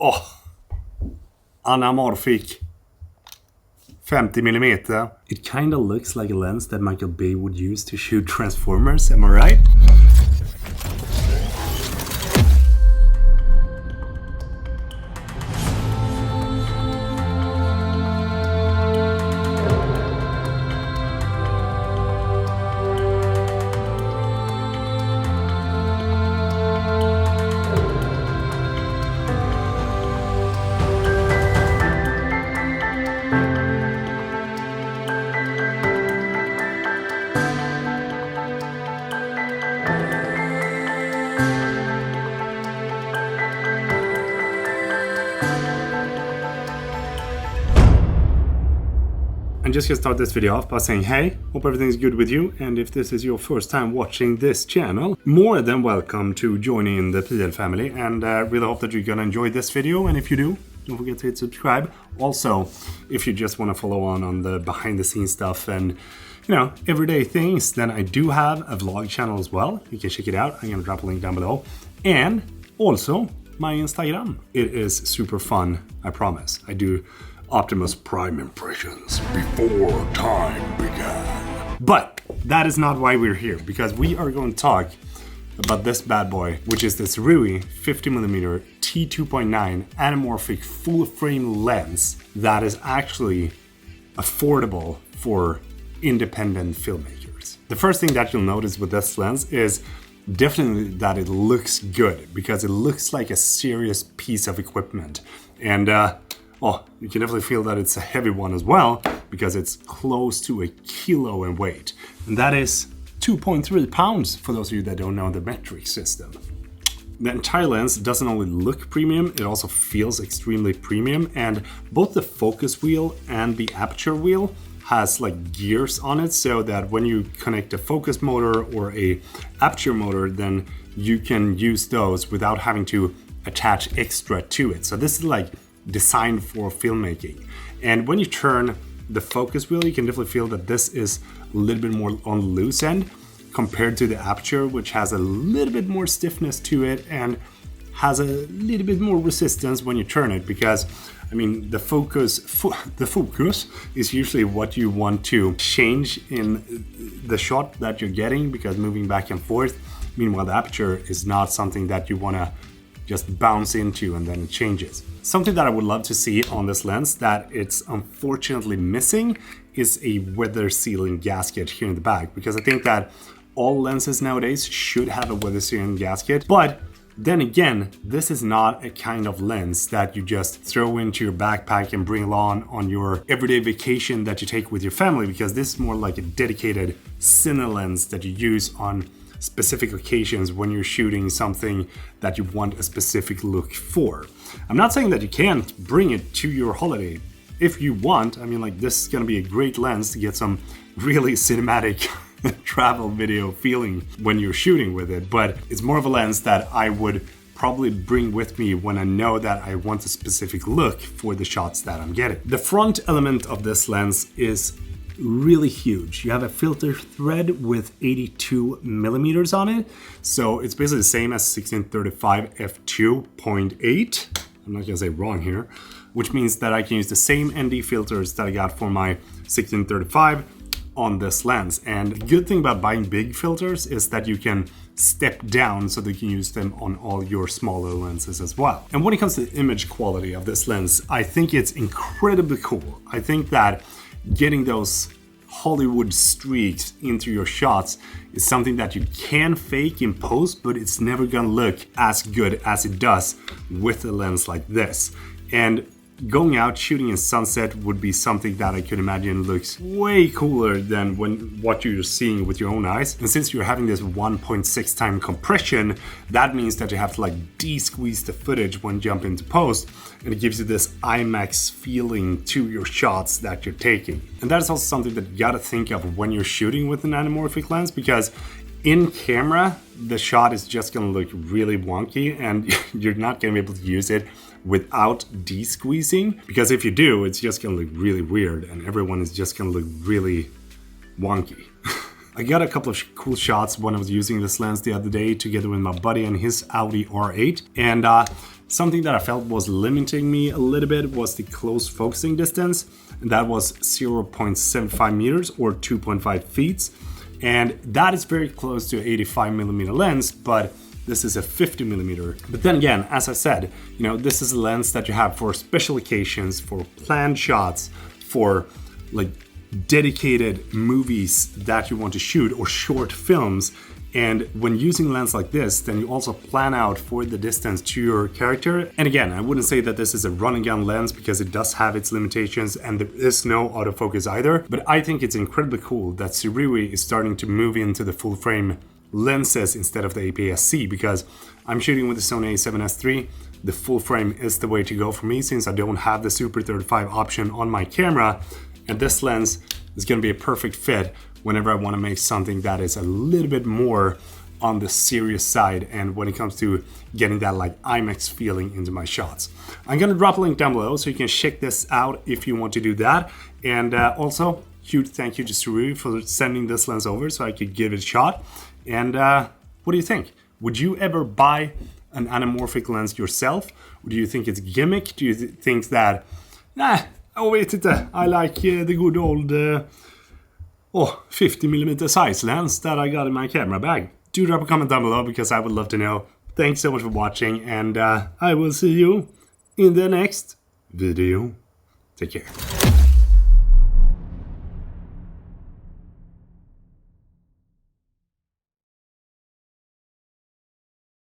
Oh, Anamorphic 50mm. It kind of looks like a lens that Michael Bay would use to shoot Transformers, am I right? I'm just gonna start this video off by saying, hey, hope everything's good with you, and if this is your first time watching this channel, more than welcome to joining the PL family, and really hope that you're gonna enjoy this video, and if you do, don't forget to hit subscribe. Also, if you just want to follow on the behind the scenes stuff and, you know, everyday things, then I do have a vlog channel as well. You can check it out. I'm gonna drop a link down below. And also my Instagram. It is super fun, I promise. I do Optimus Prime impressions before time began. But that is not why we're here, because we are going to talk about this bad boy, which is the SIRUI 50mm T2.9 Anamorphic full frame lens that is actually affordable for independent filmmakers. The first thing that you'll notice with this lens is definitely that it looks good, because it looks like a serious piece of equipment. And oh, you can definitely feel that it's a heavy one as well, because it's close to 1 kilo in weight. And that is 2.3 pounds for those of you that don't know the metric system. The entire lens doesn't only look premium, it also feels extremely premium. And both the focus wheel and the aperture wheel has like gears on it, so that when you connect a focus motor or a aperture motor, then you can use those without having to attach extra to it. So this is like designed for filmmaking. And when you turn the focus wheel, you can definitely feel that this is a little bit more on the loose end compared to the aperture, which has a little bit more stiffness to it and has a little bit more resistance when you turn it, because I mean the focus is usually what you want to change in the shot that you're getting, because moving back and forth. Meanwhile, the aperture is not something that you want to just bounce into and then it changes. Something that I would love to see on this lens that it's unfortunately missing is a weather sealing gasket here in the back, because I think that all lenses nowadays should have a weather sealing gasket. But then again, this is not a kind of lens that you just throw into your backpack and bring along on your everyday vacation that you take with your family, because this is more like a dedicated cine lens that you use on specific occasions when you're shooting something that you want a specific look for. I'm not saying that you can't bring it to your holiday if you want. I mean, like, this is gonna be a great lens to get some really cinematic travel video feeling when you're shooting with it, but it's more of a lens that I would probably bring with me when I know that I want a specific look for the shots that I'm getting. The front element of this lens is really huge. You have a filter thread with 82mm on it, so it's basically the same as 1635 f2.8. I'm not gonna say wrong here, which means that I can use the same ND filters that I got for my 1635 on this lens. And the good thing about buying big filters is that you can step down so that you can use them on all your smaller lenses as well. And when it comes to the image quality of this lens, I think it's incredibly cool. I think that getting those Hollywood streaks into your shots is something that you can fake in post, but it's never gonna look as good as it does with a lens like this. And going out shooting in sunset would be something that I could imagine looks way cooler than what you're seeing with your own eyes. And since you're having this 1.6 time compression, that means that you have to like de-squeeze the footage when you jump into post, and it gives you this IMAX feeling to your shots that you're taking. And that is also something that you gotta think of when you're shooting with an anamorphic lens, because in camera, the shot is just gonna look really wonky and you're not gonna be able to use it without de-squeezing, because if you do, it's just gonna look really weird and everyone is just gonna look really wonky. I got a couple of cool shots when I was using this lens the other day together with my buddy and his Audi R8, and Something that I felt was limiting me a little bit was the close focusing distance, and that was 0.75 meters or 2.5 feet. And that is very close to 85mm lens, but this is a 50mm. But then again, as I said, you know, this is a lens that you have for special occasions, for planned shots, for like dedicated movies that you want to shoot or short films. And when using a lens like this, then you also plan out for the distance to your character. And again, I wouldn't say that this is a run and gun lens because it does have its limitations and there is no autofocus either. But I think it's incredibly cool that SIRUI is starting to move into the full frame lenses instead of the APS-C, because I'm shooting with the Sony a7S III. The full frame is the way to go for me since I don't have the Super 35 option on my camera. And this lens is going to be a perfect fit whenever I want to make something that is a little bit more on the serious side and when it comes to getting that like IMAX feeling into my shots. I'm going to drop a link down below so you can check this out if you want to do that. And also, huge thank you to SIRUI for sending this lens over so I could give it a shot. And what do you think? Would you ever buy an anamorphic lens yourself? Or do you think it's a gimmick? Do you think that, jag vet inte, I like the good old 50mm size lens that I got in my camera bag? Do drop a comment down below because I would love to know. Thanks so much for watching, and I will see you in the next video. Take care.